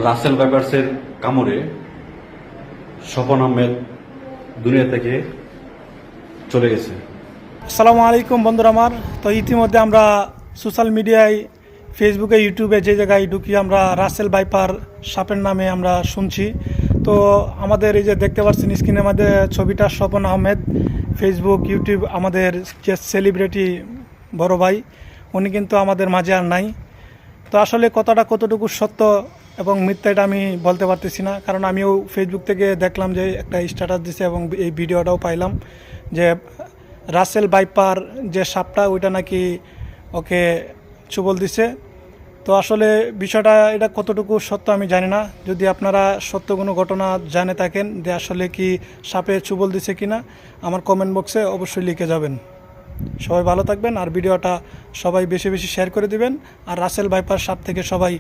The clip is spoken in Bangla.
রাসেল ভাইপার্সের কামড়ে স্বপন আহমেদ দুনিয়া থেকে চলে গেছে। আসসালামু আলাইকুম বন্ধুরা আমার। তো ইতিমধ্যে আমরা সোশ্যাল মিডিয়ায় ফেসবুকে ইউটিউবে যে জায়গায় ঢুকি আমরা রাসেল ভাইপার সাপের নামে আমরা শুনছি। তো আমাদের এই যে দেখতে পাচ্ছেন স্ক্রিনের মধ্যে ছবিটা, স্বপন আহমেদ ফেসবুক ইউটিউব আমাদের যে সেলিব্রিটি বড় ভাই, উনি কিন্তু আমাদের মাঝে আর নাই। তো আসলে কথাটা কতটুকু সত্য এবং মিথ্যা এটা আমি বলতে পারতেছি না, কারণ আমিও ফেসবুক থেকে দেখলাম যে একটা স্ট্যাটাস দিছে এবং এই ভিডিওটাও পাইলাম যে রাসেল ভাইপার যে সাপটা ওইটা নাকি ওকে চুবল দিছে। তো আসলে বিষয়টা এটা কতটুকু সত্য আমি জানি না। যদি আপনারা সত্য কোনো ঘটনা জানে থাকেন যে আসলে কি সাপে চুবল দিছে কিনা, আমার কমেন্ট বক্সে অবশ্যই লিখে যাবেন। সবাই ভালো থাকবেন আর ভিডিওটা সবাই বেশি বেশি শেয়ার করে দিবেন। আর রাসেল ভাইপার সাপ থেকে সবাই